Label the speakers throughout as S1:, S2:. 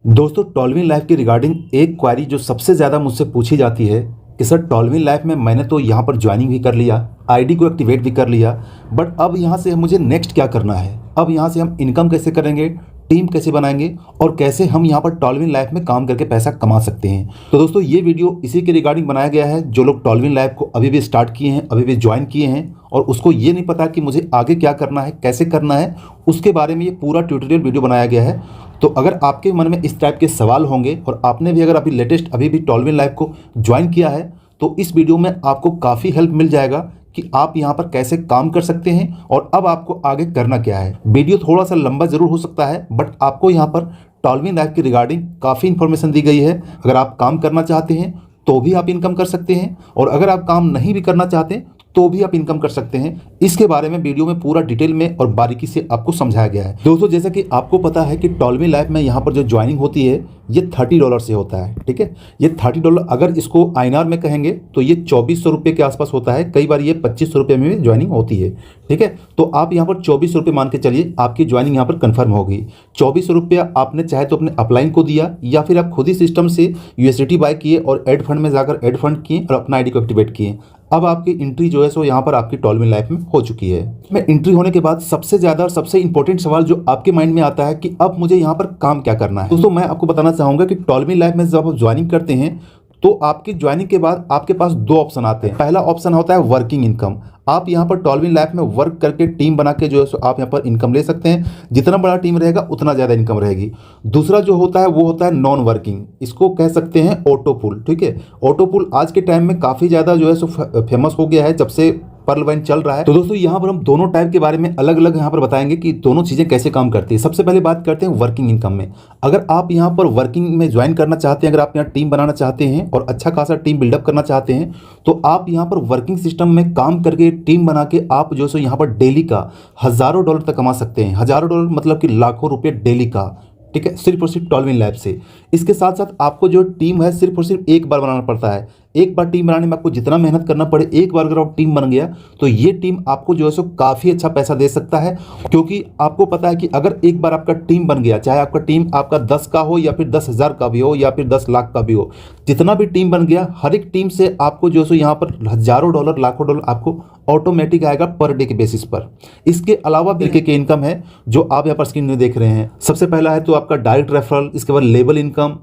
S1: दोस्तों टॉलविन लाइफ के रिगार्डिंग एक क्वारी जो सबसे ज़्यादा मुझसे पूछी जाती है कि सर टॉलविन लाइफ में मैंने तो यहाँ पर ज्वाइनिंग भी कर लिया, आईडी को एक्टिवेट भी कर लिया, बट अब यहाँ से मुझे नेक्स्ट क्या करना है। अब यहाँ से हम इनकम कैसे करेंगे, टीम कैसे बनाएंगे और कैसे हम यहाँ पर टॉलविन लाइफ में काम करके पैसा कमा सकते हैं। तो दोस्तों ये वीडियो इसी के रिगार्डिंग बनाया गया है। जो लोग टॉलविन लाइफ को अभी भी स्टार्ट किए हैं, अभी भी ज्वाइन किए हैं और उसको ये नहीं पता कि मुझे आगे क्या करना है, कैसे करना है, उसके बारे में ये पूरा ट्यूटोरियल वीडियो बनाया गया है। तो अगर आपके मन में इस टाइप के सवाल होंगे और आपने भी अगर अभी भी टॉलविन लाइफ को ज्वाइन किया है तो इस वीडियो में आपको काफ़ी हेल्प मिल जाएगा कि आप यहाँ पर कैसे काम कर सकते हैं और अब आपको आगे करना क्या है। वीडियो थोड़ा सा लंबा ज़रूर हो सकता है बट आपको यहाँ पर टॉलविन लाइफ की रिगार्डिंग काफ़ी इन्फॉर्मेशन दी गई है। अगर आप काम करना चाहते हैं तो भी आप इनकम कर सकते हैं और अगर आप काम नहीं भी करना चाहते तो भी आप इनकम कर सकते हैं। इसके बारे में वीडियो में पूरा डिटेल में और बारीकी से आपको समझाया गया है। दोस्तों जैसा कि आपको पता है कि टॉलविन लाइफ में यहाँ पर जो ज्वाइनिंग होती है ये $30 से होता है। ठीक है, ये $30 अगर इसको INR में कहेंगे तो ये 2400 रुपये के आसपास होता है। कई बार ये 2500 रुपये में भी ज्वाइनिंग होती है। ठीक है, तो आप यहाँ पर 2400 रुपये मान के चलिए आपकी ज्वाइनिंग यहाँ पर कन्फर्म होगी। 2400 रुपया आपने चाहे तो अपने अपलाइन को दिया या फिर आप खुद ही सिस्टम से USDT बाय किए और एड फंड में जाकर एड फंड किए और अपना आईडी को एक्टिवेट किए। अब आपकी एंट्री जो है सो यहाँ पर आपकी टॉलविन लाइफ में हो चुकी है। में एंट्री होने के बाद सबसे ज़्यादा और सबसे इंपॉर्टेंट सवाल जो आपके माइंड में आता है कि अब मुझे यहाँ पर काम क्या करना है। दोस्तों मैं आपको बताना चाहूँगा कि टॉलविन लाइफ में जब आप ज्वाइनिंग करते हैं तो आपकी ज्वाइनिंग के बाद आपके पास दो ऑप्शन आते हैं। पहला ऑप्शन होता है वर्किंग इनकम। आप यहाँ पर टॉलविन लाइफ में वर्क करके टीम बना के जो है सो आप यहाँ पर इनकम ले सकते हैं। जितना बड़ा टीम रहेगा उतना ज़्यादा इनकम रहेगी। दूसरा जो होता है वो होता है नॉन वर्किंग, इसको कह सकते हैं ऑटो पुल। ठीक है, ऑटो पुल आज के टाइम में काफ़ी ज़्यादा जो है सो फेमस हो गया है जब से पर्ल वाइन चल रहा है। तो दोस्तों यहाँ पर हम दोनों टाइप के बारे में अलग अलग यहाँ पर बताएंगे कि दोनों चीज़ें कैसे काम करती है। सबसे पहले बात करते हैं वर्किंग इनकम में। अगर आप यहाँ पर वर्किंग में ज्वाइन करना चाहते हैं, अगर आप यहाँ टीम बनाना चाहते हैं और अच्छा खासा टीम बिल्डअप करना चाहते हैं तो आप यहाँ पर वर्किंग सिस्टम में काम करके टीम बना के आप जो सो यहाँ पर डेली का हज़ारों डॉलर तक कमा सकते हैं। हज़ारों डॉलर मतलब कि लाखों रुपये डेली का। ठीक है, सिर्फ और सिर्फ टॉलविन लाइफ से। इसके साथ साथ आपको जो टीम है सिर्फ और सिर्फ एक बार बनाना पड़ता है। एक बार टीम बनाने में आपको जितना मेहनत करना पड़े, एक बार अगर आप टीम बन गया तो ये टीम आपको जो है सो काफ़ी अच्छा पैसा दे सकता है। क्योंकि आपको पता है कि अगर एक बार आपका टीम बन गया, चाहे आपका टीम आपका 10 का हो या फिर 10,000 का भी हो या फिर 10 लाख का भी हो, जितना भी टीम बन गया हर एक टीम से आपको जो है सो यहाँ पर हज़ारों डॉलर लाखों डॉलर आपको ऑटोमेटिक आएगा पर डे के बेसिस पर। इसके अलावा भी के इनकम है जो आप यहाँ पर स्क्रीन में देख रहे हैं। सबसे पहला है तो आपका डायरेक्ट रेफरल, इसके बाद लेबल इनकम,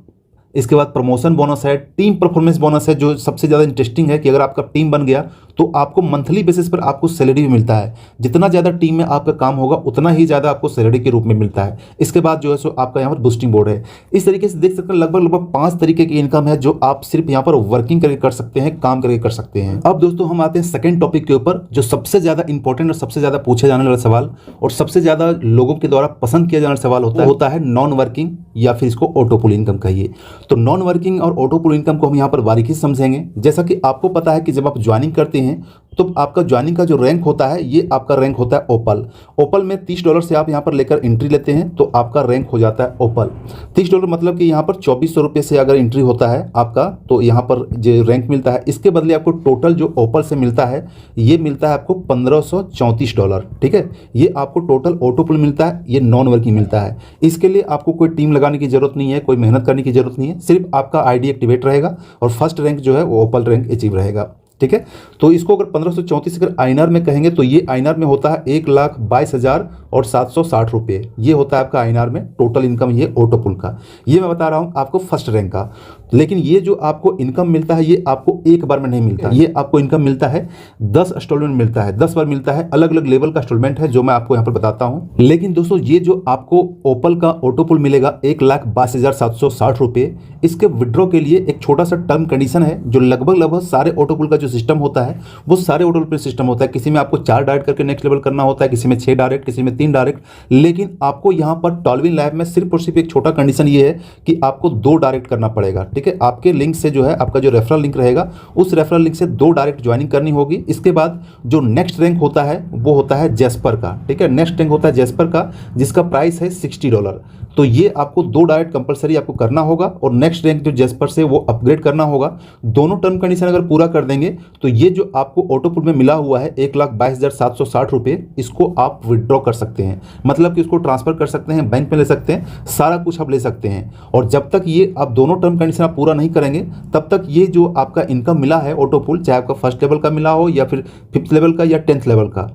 S1: इसके बाद प्रमोशन बोनस है, टीम परफॉर्मेंस बोनस है जो सबसे ज़्यादा इंटरेस्टिंग है कि अगर आपका टीम बन गया तो आपको मंथली बेसिस पर आपको सैलरी भी मिलता है। जितना ज़्यादा टीम में आपका काम होगा उतना ही ज़्यादा आपको सैलरी के रूप में मिलता है। इसके बाद जो है सो आपका यहाँ पर बूस्टिंग बोर्ड है। इस तरीके से देख सकते हैं लगभग 5 तरीके की इनकम है जो आप सिर्फ यहाँ पर वर्किंग करके कर सकते हैं, काम करके कर सकते हैं। अब दोस्तों हम आते हैं सेकेंड टॉपिक के ऊपर जो सबसे ज़्यादा इंपॉर्टेंट और सबसे ज़्यादा पूछे जाने वाला सवाल और सबसे ज़्यादा लोगों के द्वारा पसंद किया जाने वाला सवाल होता है नॉन वर्किंग या फिर इसको ऑटो पुल इनकम कहिए। तो नॉन वर्किंग और ऑटो पुल इनकम को हम यहाँ पर बारीकी से समझेंगे। जैसा कि आपको पता है कि जब आप ज्वाइनिंग करते हैं तो आपका ज्वाइनिंग का जो रैंक होता है ये आपका रैंक होता है ओपल। ओपल में $30 से आप यहाँ पर लेकर एंट्री लेते हैं तो आपका रैंक हो जाता है ओपल। $30 मतलब कि यहाँ पर 2400 रुपये से अगर एंट्री होता है आपका तो यहाँ पर जो रैंक मिलता है इसके बदले आपको टोटल जो ओपल से मिलता है ये मिलता है आपको $1534। ठीक है, ये आपको टोटल ऑटो पुल मिलता है, ये नॉन वर्किंग मिलता है। इसके लिए आपको कोई टीम लगाने की जरूरत नहीं है, कोई मेहनत करने की जरूरत नहीं है, सिर्फ आपका आईडी एक्टिवेट रहेगा और फर्स्ट रैंक जो है वो ओपल रैंक अचीव रहेगा। ठीक है, तो इसको अगर 1534 अगर INR में कहेंगे तो ये INR में होता है 1,22,760 रुपये। ये होता है आपका INR में टोटल इनकम ये ऑटो पुल का। ये मैं बता रहा हूँ आपको फर्स्ट रैंक का। लेकिन ये जो आपको इनकम मिलता है ये आपको एक बार में नहीं मिलता, ये आपको इनकम मिलता है 10 इंस्टॉलमेंट मिलता है, 10 बार मिलता है। अलग अलग लेवल का इंस्टॉलमेंट है जो मैं आपको यहाँ पर बताता हूँ। लेकिन दोस्तों ये जो आपको ओपल का ऑटो पुल मिलेगा 1,22,760 रुपये, इसके विड्रॉ के लिए एक छोटा सा टर्म कंडीशन है जो लगभग सारे ऑटो पुल का जो सिस्टम होता है वो सारे ऑटो पुल सिस्टम होता है। किसी में आपको 4 डायरेक्ट करके नेक्स्ट लेवल करना होता है, किसी में 6 डायरेक्ट, किसी में 3 डायरेक्ट। लेकिन आपको यहाँ पर टॉलविन लाइफ में सिर्फ और सिर्फ एक छोटा कंडीशन ये है कि आपको 2 डायरेक्ट करना पड़ेगा। ठीक है, आपके लिंक से जो है आपका जो रेफरल लिंक रहेगा उस रेफरल लिंक से 2 डायरेक्ट ज्वाइनिंग करनी होगी। इसके बाद जो नेक्स्ट रैंक होता है वो होता है जेस्पर का। ठीक है, नेक्स्ट रैंक होता है जेस्पर का जिसका प्राइस है $60। तो ये आपको 2 डाइट कंपलसरी आपको करना होगा और नेक्स्ट रैंक जो जेस्पर से वो अपग्रेड करना होगा। दोनों टर्म कंडीशन अगर पूरा कर देंगे तो ये जो आपको ऑटोपुल में मिला हुआ है 1,22,760 रुपये, इसको आप विड्रॉ कर सकते हैं, मतलब कि उसको ट्रांसफर कर सकते हैं, बैंक में ले सकते हैं, सारा कुछ आप ले सकते हैं। और जब तक ये आप दोनों टर्म कंडीशन आप पूरा नहीं करेंगे तब तक ये जो आपका इनकम मिला है ऑटोपुल, चाहे आपका फर्स्ट लेवल का मिला हो या फिर 5th लेवल का या 10th लेवल का,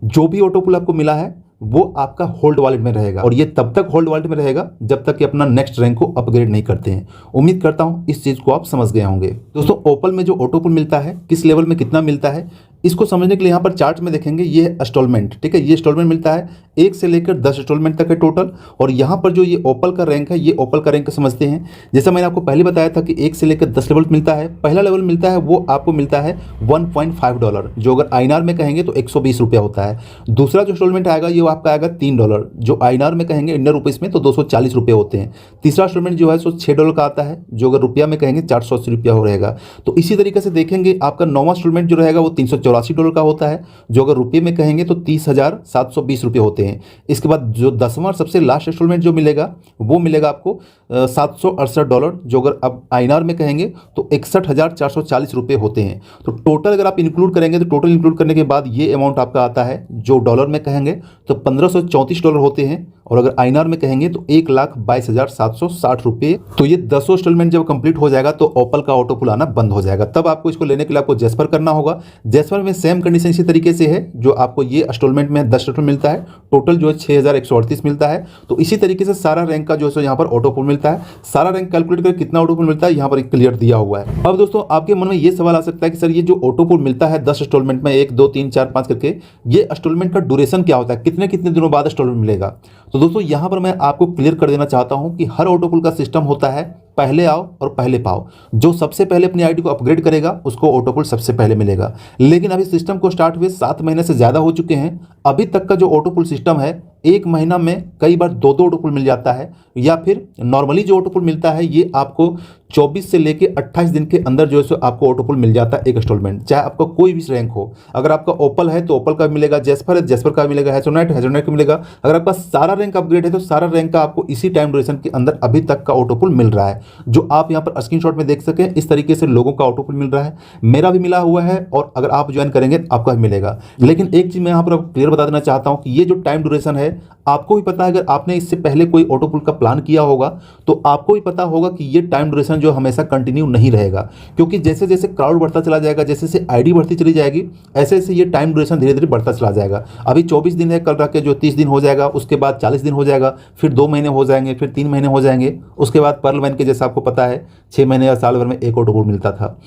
S1: जो भी ऑटोपुल आपको मिला है वो आपका होल्ड वॉलेट में रहेगा। और ये तब तक होल्ड वॉलेट में रहेगा जब तक कि अपना नेक्स्ट रैंक को अपग्रेड नहीं करते हैं। उम्मीद करता हूं इस चीज़ को आप समझ गए होंगे। दोस्तों, ओपल में जो ऑटोपुल मिलता है, किस लेवल में कितना मिलता है, इसको समझने के लिए यहाँ पर चार्ट में देखेंगे, ये है इंस्टॉलमेंट। ठीक है, ये इंस्टॉलमेंट मिलता है 1 से लेकर 10 इंस्टॉलमेंट तक है टोटल। और यहाँ पर जो ये ओपल का रैंक है, ये ओपल का रैंक समझते हैं। जैसा मैंने आपको पहले बताया था कि 1 से लेकर 10 लेवल मिलता है। पहला लेवल मिलता है वो आपको मिलता है $1.5, जो अगर INR में कहेंगे तो 120 रुपया होता है। दूसरा जो इंस्टॉलमेंट आएगा ये आपका आएगा $3, जो INR में कहेंगे इंडियन रुपीज़ में तो 240 रुपये होते हैं। तीसरा इंस्टॉलमेंट जो है सो $6 का आता है, जो अगर रुपया में कहेंगे 480 रुपया हो रहेगा। तो इसी तरीके से देखेंगे आपका 9वां इंस्टॉलमेंट जो रहेगा वो $384 का होता है, जो अगर रुपये में कहेंगे तो 30,720 रुपये होते हैं। इसके बाद जो 10वां सबसे लास्ट इंस्टॉलमेंट जो मिलेगा वो मिलेगा आपको $768, जो अगर अब INR में कहेंगे तो 61,440 रुपये होते हैं। तो टोटल अगर आप इंक्लूड करेंगे तो टोटल इंक्लूड करने के बाद ये अमाउंट आपका आता है, जो डॉलर में कहेंगे तो $1,534 होते हैं, और अगर INR में कहेंगे तो 1,22,760 रुपये। तो ये 10 इंस्टॉलमेंट जब कंप्लीट हो जाएगा तो ओपल का ऑटोपुल आना बंद हो जाएगा। तब आपको इसको लेने के लिए आपको जेस्पर करना होगा। जेस्पर में सेम कंडीशन इसी तरीके से है, जो आपको ये इंस्टॉलमेंट में 10 इंस्टॉलमेंट मिलता है, टोटल जो है 6,138 मिलता है। तो इसी तरीके से सारा रैंक का जो है यहाँ पर ऑटोपुल मिलता है। सारा रैंक कैलकुलेट कर कितना ऑटोपुल मिलता है यहाँ पर क्लियर दिया हुआ है। अब दोस्तों, आपके मन में ये सवाल आ सकता है कि सर ये जो ऑटोपुल मिलता है 10 इंस्टॉलमेंट में, 1 2 3 4 5 करके, ये इंस्टॉलमेंट का ड्यूरेशन क्या होता है, कितने कितने दिनों बाद इंस्टॉलमेंट मिलेगा। तो दोस्तों, यहाँ पर मैं आपको क्लियर कर देना चाहता हूँ कि हर ऑटोपुल का सिस्टम होता है पहले आओ और पहले पाओ। जो सबसे पहले अपनी आईडी को अपग्रेड करेगा उसको ऑटोपुल सबसे पहले मिलेगा। लेकिन अभी सिस्टम को स्टार्ट हुए 7 महीने से ज़्यादा हो चुके हैं। अभी तक का जो ऑटोपुल सिस्टम है, 1 महीना में कई बार 2 ऑटोपुल मिल जाता है, या फिर नॉर्मली जो ऑटोपुल मिलता है ये आपको 24 से लेकर 28 दिन के अंदर जो है सो आपको ऑटोपुल मिल जाता है एक इंस्टॉलमेंट, चाहे आपका कोई भी रैंक हो। अगर आपका ओपल है तो ओपल का मिलेगा, जेस्पर है जेस्पर का मिलेगा, हेजोनाइट का मिलेगा। अगर आपका सारा रैंक अपग्रेड है तो सारा रैंक का आपको इसी टाइम ड्यूरेशन के अंदर अभी तक का ऑटोपुल मिल रहा है, जो आप यहाँ पर स्क्रीनशॉट में देख सकें। इस तरीके से लोगों का ऑटोपुल मिल रहा है, मेरा भी मिला हुआ है, और अगर आप ज्वाइन करेंगे तो आपका भी मिलेगा। लेकिन एक चीज़ मैं यहाँ पर आपको क्लियर बता देना चाहता हूँ कि ये जो टाइम ड्यूरेशन है, आपको भी पता है, अगर आपने इससे पहले कोई ऑटोपुल का प्लान किया होगा तो आपको भी पता होगा कि ये टाइम ड्यूरेशन जो हमेशा कंटिन्यू नहीं रहेगा, क्योंकि जैसे जैसे क्राउड बढ़ता चला जाएगा, जैसे जैसे आईडी बढ़ती चली जाएगी, ऐसे ऐसे ये टाइम ड्यूरेशन धीरे धीरे बढ़ता चला जाएगा। अभी 24 दिन है, कल रख के जो 30 दिन हो जाएगा, उसके बाद 40 दिन हो जाएगा, फिर 2 महीने हो जाएंगे, फिर 3 महीने हो जाएंगे, उसके बाद पर्ल मैन के जैसा आपको पता है 6 महीने या साल भर में एक ऑटोपुल मिलता था।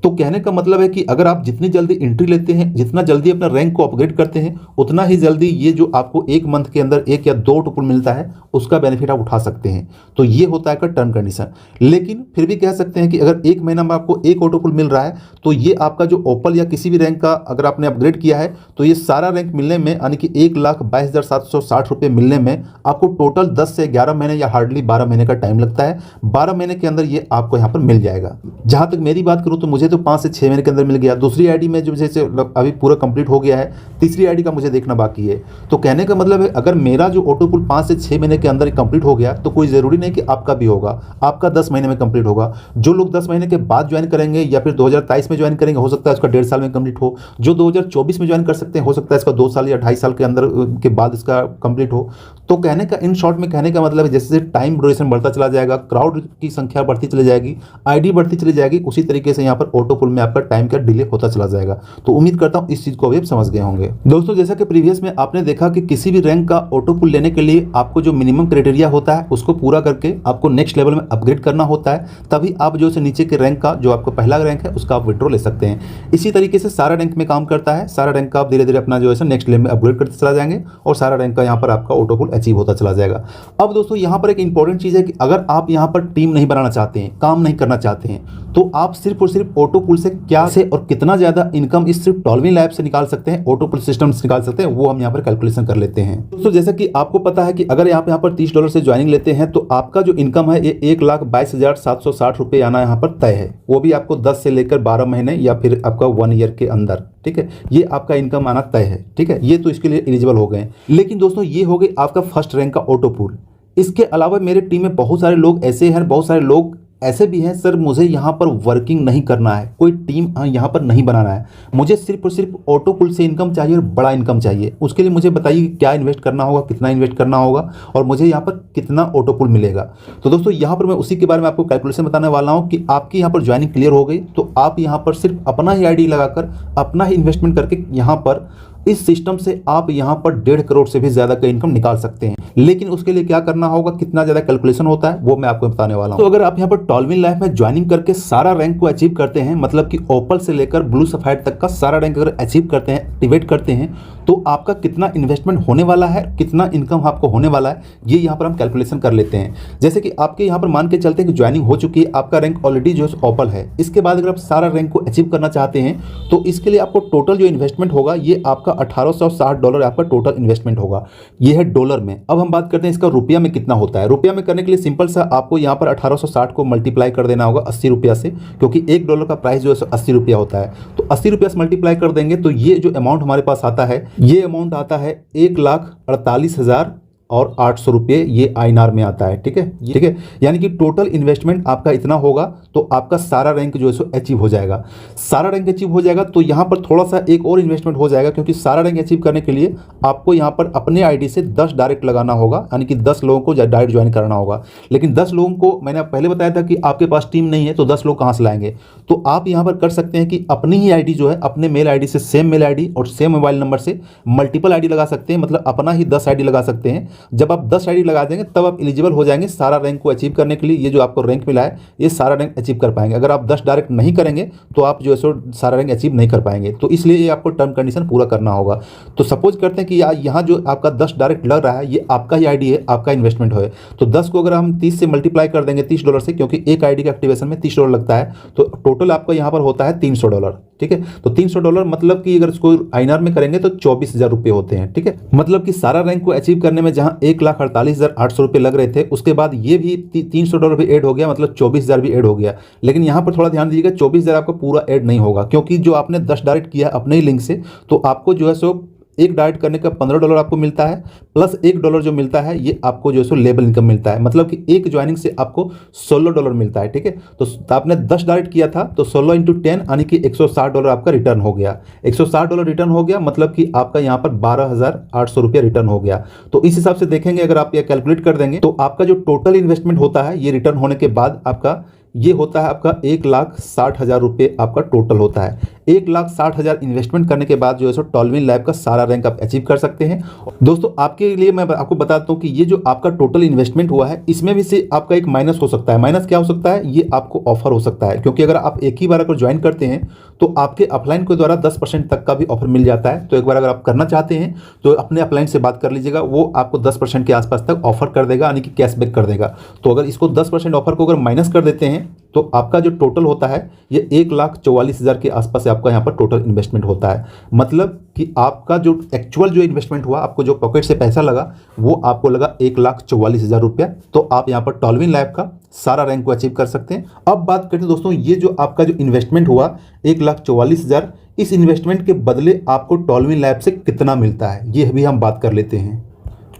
S1: तो कहने का मतलब है कि अगर आप जितनी जल्दी एंट्री लेते हैं, जितना जल्दी अपना रैंक को अपग्रेड करते हैं, उतना ही जल्दी ये जो आपको 1 मंथ के अंदर 1 या 2 ऑटोपुल मिलता है उसका बेनिफिट आप उठा सकते हैं। तो ये होता है का टर्म कंडीशन। लेकिन फिर भी कह सकते हैं कि अगर 1 महीना में आपको 1 ऑटोपुल मिल रहा है तो ये आपका जो ओपल या किसी भी रैंक का अगर आपने अपग्रेड किया है तो ये सारा रैंक मिलने में, यानी कि 1,22,760 रुपये मिलने में आपको टोटल 10 से 11 महीने या हार्डली 12 महीने का टाइम लगता है। 12 महीने के अंदर ये आपको यहाँ पर मिल जाएगा। जहाँ तक मेरी बात करूँ तो मुझे तो 5 से 6 महीने के अंदर मिल गया। दूसरी आईडी में जो जैसे अभी पूरा कंप्लीट हो गया है, तीसरी आईडी का मुझे देखना बाकी है। तो कहने का मतलब है अगर मेरा जो ऑटोपुल 5 से 6 महीने के अंदर कंप्लीट हो गया तो कोई ज़रूरी नहीं कि आपका भी होगा, आपका 10 महीने में कंप्लीट होगा। जो लोग 10 महीने के बाद ज्वाइन करेंगे या फिर 2023 में ज्वाइन करेंगे, हो सकता है इसका 1.5 साल में कंप्लीट हो। जो 2024 में ज्वाइन कर सकते हैं, हो सकता है इसका 2 साल या 2.5 साल के अंदर के बाद इसका कंप्लीट हो। तो कहने का, इन शॉर्ट में कहने का मतलब है जैसे टाइम ड्यूरेशन बढ़ता चला जाएगा, क्राउड की संख्या बढ़ती चली जाएगी, आईडी बढ़ती चली जाएगी, उसी तरीके से यहाँ पर ऑटोपुल में आपका टाइम का डिले होता चला जाएगा। तो उम्मीद करता हूं इस चीज को भी आप समझ गए होंगे। दोस्तों, जैसा कि प्रीवियस में आपने देखा कि किसी भी रैंक का ऑटोपुल लेने के लिए आपको जो मिनिमम क्राइटेरिया होता है उसको पूरा करके आपको नेक्स्ट लेवल में अपग्रेड करना होता है, तभी आप जो से नीचे के रैंक का जो आपका पहला रैंक है उसका आप विड्रॉ ले सकते हैं। इसी तरीके से सारा रैंक में काम करता है। सारा रैंक का आप धीरे धीरे अपना जो है नेक्स्ट लेवल में अपग्रेड करते चला जाएंगे और सारा रैंक का यहाँ पर आपका ऑटोपुल अचीव होता चला जाएगा। अब दोस्तों, यहाँ पर एक इंपॉर्टेंट चीज है कि अगर आप यहाँ पर टीम नहीं बनाना चाहते हैं, काम नहीं करना चाहते हैं, तो आप सिर्फ और सिर्फ ऑटोपुल से क्या से और कितना ज्यादा इनकम इस सिर्फ टॉल्विन लैब से निकाल सकते हैं, ऑटोपुल सिस्टम से निकाल सकते हैं, वो हम यहाँ पर कैलकुलेशन कर लेते हैं। दोस्तों, जैसा कि आपको पता है कि अगर आप यहाँ पर $30 से ज्वाइनिंग लेते हैं तो आपका जो इनकम है ये 1,22,760 रुपये आना यहाँ पर तय है। वो भी आपको 10 से लेकर 12 महीने या फिर आपका 1 ईयर के अंदर, ठीक है, ये आपका इनकम आना तय है। ठीक है, ये तो इसके लिए एलिजिबल हो गए। लेकिन दोस्तों, ये हो गई आपका फर्स्ट रैंक का ऑटोपुल। इसके अलावा मेरे टीम में बहुत सारे लोग ऐसे हैं, बहुत सारे लोग ऐसे भी हैं, सर मुझे यहाँ पर वर्किंग नहीं करना है, कोई टीम यहाँ पर नहीं बनाना है, मुझे सिर्फ और सिर्फ ऑटो पुल से इनकम चाहिए और बड़ा इनकम चाहिए। उसके लिए मुझे बताइए कि क्या इन्वेस्ट करना होगा, कितना इन्वेस्ट करना होगा और मुझे यहाँ पर कितना ऑटो पुल मिलेगा। तो दोस्तों यहाँ पर मैं उसी के बारे में आपको कैलकुलेशन बताने वाला हूँ कि आपकी यहाँ पर ज्वाइनिंग क्लियर हो गई तो आप यहाँ पर सिर्फ अपना ही आईडी लगाकर अपना ही इन्वेस्टमेंट करके यहाँ पर इस सिस्टम से आप यहाँ पर 1.5 करोड़ से भी ज़्यादा का इनकम निकाल सकते हैं। लेकिन उसके लिए क्या करना होगा, कितना ज़्यादा कैलकुलेशन होता है वो मैं आपको बताने वाला हूँ। तो अगर आप यहाँ पर टॉलविन लाइफ में ज्वाइनिंग करके सारा रैंक को अचीव करते हैं, मतलब कि ओपल से लेकर ब्लू सफायर तक का सारा रैंक अगर अचीव करते हैं, एक्टिवेट करते हैं, तो आपका कितना इन्वेस्टमेंट होने वाला है, कितना इनकम आपको होने वाला है, ये यहाँ पर हम कैलकुलेशन कर लेते हैं। जैसे कि आपके यहाँ पर मान के चलते हैं कि ज्वाइनिंग हो चुकी है, आपका रैंक ऑलरेडी जो है ओपल है। इसके बाद अगर आप सारा रैंक को अचीव करना चाहते हैं तो इसके लिए आपको टोटल जो इन्वेस्टमेंट होगा ये आपका $1860 आपका टोटल इन्वेस्टमेंट होगा। ये है डॉलर में। अब हम बात करते हैं इसका रुपया में कितना होता है। रुपया में करने के लिए सिंपल सा आपको यहाँ पर 1860 को मल्टीप्लाई कर देना होगा 80 रुपया से, क्योंकि $1 का प्राइस जो है 80 रुपया होता है। तो 80 रुपया से मल्टीप्लाई कर देंगे तो ये जो अमाउंट हमारे पास आता है, ये अमाउंट आता है 1,48,800 रुपये, ये INR में आता है। ठीक है, ठीक है, यानी कि टोटल इन्वेस्टमेंट आपका इतना होगा तो आपका सारा रैंक जो है सो अचीव हो जाएगा। सारा रैंक अचीव हो जाएगा तो यहाँ पर थोड़ा सा एक और इन्वेस्टमेंट हो जाएगा, क्योंकि सारा रैंक अचीव करने के लिए आपको यहाँ पर अपने आईडी से 10 डायरेक्ट लगाना होगा, यानी कि 10 लोगों को डायरेक्ट ज्वाइन कराना होगा। लेकिन 10 लोगों को मैंने पहले बताया था कि आपके पास टीम नहीं है तो 10 लोग कहाँ से लाएंगे। तो आप यहाँ पर कर सकते हैं कि अपनी ही आईडी जो है, अपने मेल आईडी से सेम मेल आईडी और सेम मोबाइल नंबर से मल्टीपल आईडी लगा सकते हैं, मतलब अपना ही 10 आईडी लगा सकते हैं। जब आप 10 आईडी लगा देंगे तब आप एलिजिबल हो जाएंगे सारा रैंक को अचीव करने के लिए। ये जो आपको रैंक मिला है ये सारा रैंक अचीव कर पाएंगे। अगर आप 10 डायरेक्ट नहीं करेंगे तो आप जो है सो सारा रैंक अचीव नहीं कर पाएंगे। तो इसलिए ये आपको टर्म कंडीशन पूरा करना होगा। तो सपोज करते हैं कि यहाँ जो आपका 10 डायरेक्ट लग रहा है ये आपका ही आईडी है, आपका इन्वेस्टमेंट है। तो 10 को अगर हम 30 से मल्टीप्लाई कर देंगे $30 से, क्योंकि एक आईडी का एक्टिवेशन में $30 लगता है, तो टोटल आपका यहाँ पर होता है $300। ठीक है, तो $300 मतलब कि अगर इसको INR में करेंगे तो 24,000 रुपये होते हैं। ठीक है, मतलब कि सारा रैंक को अचीव करने में जहाँ 1,48,800 रुपये लग रहे थे, उसके बाद ये भी $300 भी ऐड हो गया, मतलब 24,000 भी ऐड हो गया। लेकिन यहाँ पर थोड़ा ध्यान दीजिएगा, 24,000 आपका पूरा ऐड नहीं होगा, क्योंकि जो आपने 10 डायरेक्ट किया अपने ही लिंक से, तो आपको जो है सो एक डायरेक्ट करने का $15 आपको मिलता है, प्लस $1 जो मिलता है ये आपको जो है सो लेबल इनकम मिलता है, मतलब कि एक ज्वाइनिंग से आपको $16 मिलता है। ठीक है, तो आपने 10 डायरेक्ट किया था तो 16 × 10 यानी कि $160 आपका रिटर्न हो गया। $160 रिटर्न हो गया, मतलब कि आपका यहाँ पर 12,800 रुपया रिटर्न हो गया। तो इस हिसाब से देखेंगे, अगर आप ये कैलकुलेट कर देंगे तो आपका जो टोटल इन्वेस्टमेंट होता है ये रिटर्न होने के बाद आपका ये होता है आपका 1,60,000 रुपये आपका टोटल होता है। 1,60,000 इन्वेस्टमेंट करने के बाद जो है सो टॉलविन लैब का सारा रैंक आप अचीव कर सकते हैं। दोस्तों आपके लिए मैं आपको बताता हूँ कि ये जो आपका टोटल इन्वेस्टमेंट हुआ है इसमें भी से आपका एक माइनस हो सकता है। माइनस क्या हो सकता है, ये आपको ऑफर हो सकता है, क्योंकि अगर आप एक ही बार अगर ज्वाइन करते हैं तो आपके अपलाइन के द्वारा 10% तक का भी ऑफर मिल जाता है। तो एक बार अगर आप करना चाहते हैं तो अपने अपलाइन से बात कर लीजिएगा, वो आपको 10% के आसपास तक ऑफर कर देगा, यानी कि कैशबैक कर देगा। तो अगर इसको 10% ऑफर को अगर माइनस कर देते हैं तो आपका जो टोटल होता है ये 1,44,000 के आसपास से आपका यहाँ पर टोटल इन्वेस्टमेंट होता है। मतलब कि आपका जो एक्चुअल जो इन्वेस्टमेंट हुआ, आपको जो पॉकेट से पैसा लगा वो आपको लगा 1,44,000 रुपया। तो आप यहाँ पर टॉलविन लैब का सारा रैंक को अचीव कर सकते हैं। अब बात करते हैं दोस्तों, ये जो आपका जो इन्वेस्टमेंट हुआ 1,44,000, इस इन्वेस्टमेंट के बदले आपको टॉलविन लैब से कितना मिलता है ये भी हम बात कर लेते हैं,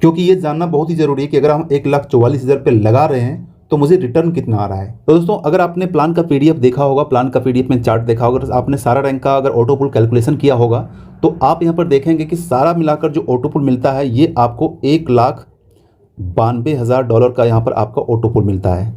S1: क्योंकि ये जानना बहुत ही जरूरी है कि अगर हम 1,44,000 रुपये लगा रहे हैं तो मुझे रिटर्न कितना आ रहा है। तो दोस्तों अगर आपने प्लान का PDF देखा होगा, प्लान का PDF में चार्ट देखा होगा, आपने सारा रैंक का अगर ऑटो पुल कैलकुलेशन किया होगा तो आप यहाँ पर देखेंगे कि सारा मिलाकर जो ऑटो पुल मिलता है ये आपको $1,92,000 का यहाँ पर आपका ऑटो पुल मिलता है।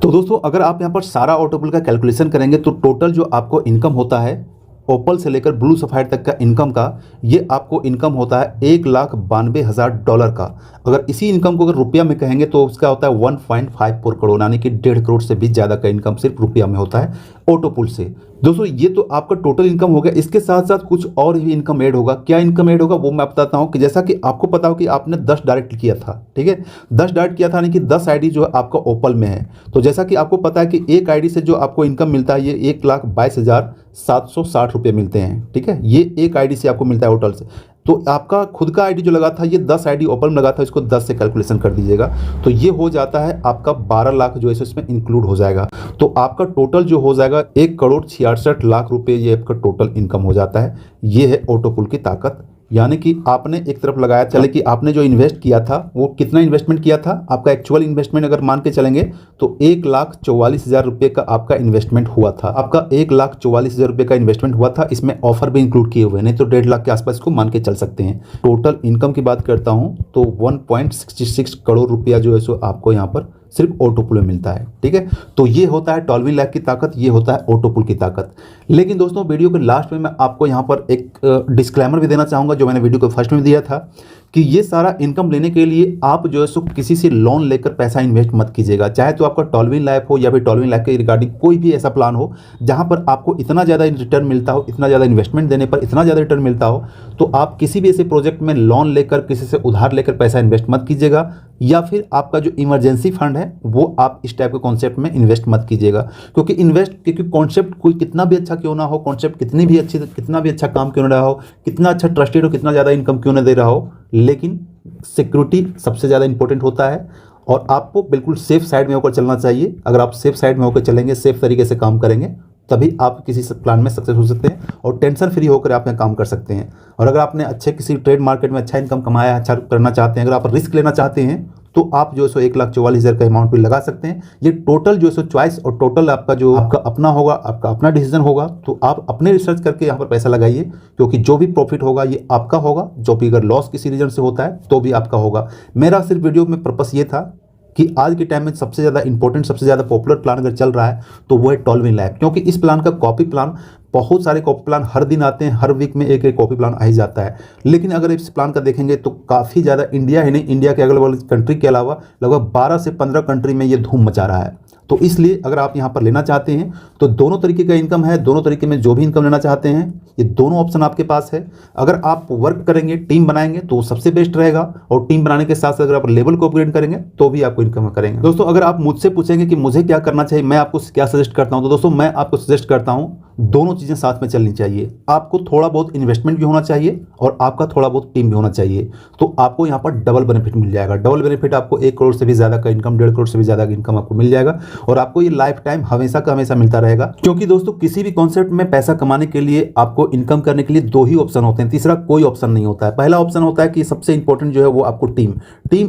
S1: तो दोस्तों अगर आप यहाँ पर सारा ऑटो पुल का कैलकुलेशन करेंगे तो टोटल जो आपको इनकम होता है ओपल से लेकर ब्लू सफायर तक का इनकम का, ये आपको इनकम होता है $1,92,000 का। अगर इसी इनकम को अगर रुपया में कहेंगे तो उसका होता है 1.54 करोड़, यानी कि 1.5 करोड़ से भी ज़्यादा का इनकम सिर्फ रुपया में होता है ऑटो पुल से। दोस्तों ये तो आपका टोटल इनकम हो गया, इसके साथ साथ कुछ और भी इनकम ऐड होगा। क्या इनकम ऐड होगा वो मैं बताता हूँ। कि जैसा कि आपको पता हो कि आपने 10 डायरेक्ट किया था, ठीक है, 10 डायरेक्ट किया था, यानी कि 10 आईडी जो है आपका ओपल में है। तो जैसा कि आपको पता है कि एक आईडी से जो आपको इनकम मिलता है ये 1,22,760 रुपये मिलते हैं। ठीक है, ये एक आईडी से आपको मिलता है होटल से। तो आपका खुद का आईडी जो लगा था ये 10 आईडी ओपन में लगा था, इसको 10 से कैलकुलेशन कर दीजिएगा तो ये हो जाता है आपका 12 लाख जो है इसमें इंक्लूड हो जाएगा। तो आपका टोटल जो हो जाएगा 1,66,00,000 रुपये, ये आपका टोटल इनकम हो जाता है। ये है ऑटो पुल की ताकत, यानी कि आपने एक तरफ लगाया, चले कि आपने जो इन्वेस्ट किया था वो कितना इन्वेस्टमेंट किया था, आपका एक्चुअल इन्वेस्टमेंट अगर मान के चलेंगे तो 1,44,000 रुपये का आपका इन्वेस्टमेंट हुआ था। आपका 1,44,000 रुपये का इन्वेस्टमेंट हुआ था, इसमें ऑफर भी इंक्लूड किए हुए, नहीं तो 1.5 लाख के आसपास को मान के चल सकते हैं। टोटल इनकम की बात करता हूँ तो 1.66 करोड़ रुपया जो है सो आपको यहाँ पर सिर्फ ऑटो पुल में मिलता है। ठीक है, तो ये होता है टॉल्विन लैब की ताकत, ये होता है ऑटो पुल की ताकत। लेकिन दोस्तों वीडियो के लास्ट में मैं आपको यहाँ पर एक डिस्क्लेमर भी देना चाहूँगा, जो मैंने वीडियो के फर्स्ट में दिया था, कि ये सारा इनकम लेने के लिए आप जो है सो किसी से लोन लेकर पैसा इन्वेस्ट मत कीजिएगा। चाहे तो आपका टॉल्विन लैब हो या फिर टॉल्विन लैब के रिगार्डिंग कोई भी ऐसा प्लान हो जहाँ पर आपको इतना ज़्यादा रिटर्न मिलता हो, इतना ज़्यादा इन्वेस्टमेंट देने पर इतना ज़्यादा रिटर्न मिलता हो, तो आप किसी भी ऐसे प्रोजेक्ट में लोन लेकर किसी से उधार लेकर पैसा इन्वेस्ट मत कीजिएगा। या फिर आपका जो इमरजेंसी फंड है वो आप इस टाइप के कॉन्सेप्ट में इन्वेस्ट मत कीजिएगा, क्योंकि कॉन्सेप्ट कोई कितना भी अच्छा क्यों ना हो, कॉन्सेप्ट कितना भी अच्छा काम क्यों ना रहा हो, कितना अच्छा ट्रस्टेड हो, कितना ज़्यादा इनकम क्यों ना दे रहा हो, लेकिन सिक्योरिटी सबसे ज़्यादा इंपॉर्टेंट होता है और आपको बिल्कुल सेफ साइड में होकर चलना चाहिए। अगर आप सेफ साइड में होकर चलेंगे, सेफ तरीके से काम करेंगे, तभी आप किसी प्लान में सक्सेस हो सकते हैं और टेंशन फ्री होकर आप यहाँ काम कर सकते हैं। और अगर आपने अच्छे किसी ट्रेड मार्केट में अच्छा इनकम कमाया, अच्छा करना चाहते हैं, अगर आप रिस्क लेना चाहते हैं, तो आप जो है सो 1,44,000 का अमाउंट भी लगा सकते हैं। ये टोटल जो है सो चॉइस और टोटल आपका जो आपका अपना होगा, आपका अपना डिसीजन होगा, तो आप अपने रिसर्च करके यहाँ पर पैसा लगाइए, क्योंकि जो भी प्रॉफिट होगा ये आपका होगा, जो भी अगर लॉस किसी रीजन से होता है तो भी आपका होगा। मेरा सिर्फ वीडियो में पर्पस ये था कि आज के टाइम में सबसे ज़्यादा इंपॉर्टेंट, सबसे ज़्यादा पॉपुलर प्लान अगर चल रहा है तो वो है टॉल्विन लैब, क्योंकि इस प्लान का कॉपी प्लान, बहुत सारे कॉपी प्लान हर दिन आते हैं, हर वीक में एक एक कॉपी प्लान आ ही जाता है। लेकिन अगर इस प्लान का देखेंगे तो काफ़ी ज़्यादा, इंडिया ही नहीं, इंडिया के अगल बगल कंट्री के अलावा लगभग 12 से 15 कंट्री में ये धूम मचा रहा है। तो इसलिए अगर आप यहाँ पर लेना चाहते हैं तो दोनों तरीके का इनकम है, दोनों तरीके में जो भी इनकम लेना चाहते हैं ये दोनों ऑप्शन आपके पास है। अगर आप वर्क करेंगे, टीम बनाएंगे तो सबसे बेस्ट रहेगा, और टीम बनाने के साथ साथ अगर आप लेवल को अपग्रेड करेंगे तो भी आपको इनकम करेंगे। दोस्तों अगर आप मुझसे पूछेंगे कि मुझे क्या करना चाहिए, मैं आपको क्या सजेस्ट करता हूँ, तो दोस्तों मैं आपको सजेस्ट करता हूँ दोनों चीज़ें साथ में चलनी चाहिए। आपको थोड़ा बहुत इन्वेस्टमेंट भी होना चाहिए और आपका थोड़ा बहुत टीम भी होना चाहिए, तो आपको यहाँ पर डबल बेनिफिट मिल जाएगा। डबल बेनिफिट आपको 1 करोड़ से भी ज़्यादा का इनकम, 1.5 करोड़ से भी ज़्यादा का इनकम आपको मिल जाएगा, और आपको ये लाइफ टाइम हमेशा का हमेशा मिलता रहेगा। क्योंकि दोस्तों किसी भी कॉन्सेप्ट में पैसा कमाने के लिए, आपको इनकम करने के लिए 2 ही ऑप्शन होते हैं, तीसरा कोई ऑप्शन नहीं होता है। पहला ऑप्शन होता है कि सबसे इंपॉर्टेंट जो है वो आपको टीम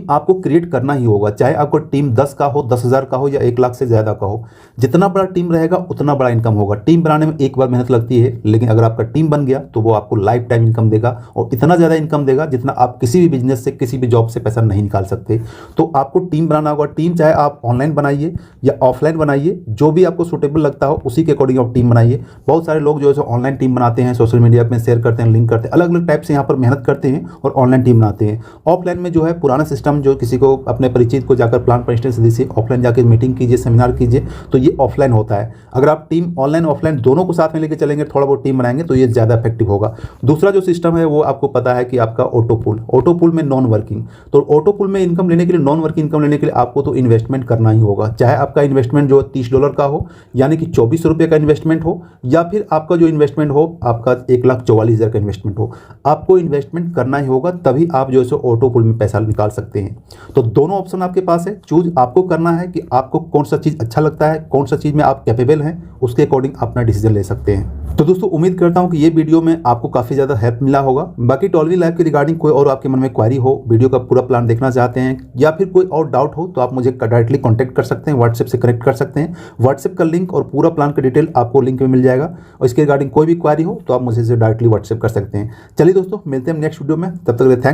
S1: आपको क्रिएट करना ही होगा, चाहे आपको टीम 10 का हो, 10,000 का हो या 1 लाख से ज़्यादा का हो। जितना बड़ा टीम रहेगा उतना बड़ा इनकम होगा। टीम बनाने में एक बार मेहनत लगती है, लेकिन अगर आपका टीम बन गया तो वो आपको लाइफ टाइम इनकम देगा, और इतना ज़्यादा इनकम देगा जितना आप किसी भी बिजनेस से, किसी भी जॉब से पैसा नहीं निकाल सकते। तो आपको टीम बनाना होगा। टीम चाहे आप ऑनलाइन बनाइए या ऑफलाइन बनाइए, जो भी आपको सूटेबल लगता हो उसी के अकॉर्डिंग आप टीम बनाइए। बहुत सारे लोग जो है ऑनलाइन टीम बनाते हैं, सोशल मीडिया में शेयर करते हैं, लिंक करते हैं, अलग अलग टाइप से यहाँ पर मेहनत करते हैं और ऑनलाइन टीम बनाते हैं। ऑफलाइन में जो है पुराना सिस्टम, जो किसी को अपने परिचित को जाकर प्लान प्रेजेंटेशन दीजिए, ऑफलाइन जाकर मीटिंग कीजिए, सेमिनार कीजिए, तो ये ऑफलाइन होता है। अगर आप टीम ऑनलाइन ऑफलाइन दोनों को साथ में लेकर चलेंगे, थोड़ा बहुत टीम बनाएंगे, तो ये ज़्यादा इफेक्टिव होगा। दूसरा जो सिस्टम है वो आपको पता है कि आपका ऑटो पुल में नॉन वर्किंग। तो ऑटो पुल में इनकम लेने के लिए, नॉन वर्किंग इनकम लेने के लिए आपको तो इन्वेस्टमेंट करना ही होगा, चाहे आपका इन्वेस्टमेंट जो $30 का हो, यानी कि 2400 रुपये का इन्वेस्टमेंट हो, या फिर आपका जो इन्वेस्टमेंट हो आपका 1,44,000 का इन्वेस्टमेंट हो, आपको इन्वेस्टमेंट करना ही होगा, तभी आप जो है ऑटो पुल में पैसा निकाल सकते हैं। तो दोनों ऑप्शन आपके पास है, चूज आपको करना है कि आपको कौन सा चीज़ अच्छा लगता है, कौन सा चीज़ में आप कैपेबल हैं, उसके अकॉर्डिंग अपना डिसीजन ले सकते हैं। तो दोस्तों उम्मीद करता हूं कि ये वीडियो में आपको काफ़ी ज़्यादा हेल्प मिला होगा। बाकी टॉल्विन लैब के रिगार्डिंग कोई और आपके मन में क्वारी हो, वीडियो का पूरा प्लान देखना चाहते हैं, या फिर कोई और डाउट हो, तो आप मुझे डायरेक्टली कॉन्टैक्ट कर सकते हैं, व्हाट्सएप से कनेक्ट कर सकते हैं। व्हाट्सएप का लिंक और पूरा प्लान का डिटेल आपको लिंक में मिल जाएगा, और इसके रिगार्डिंग कोई भी क्वारी हो तो आप मुझे डायरेक्टली व्हाट्सएप कर सकते हैं। चलिए दोस्तों मिलते हैं नेक्स्ट वीडियो में, तब तक थैंक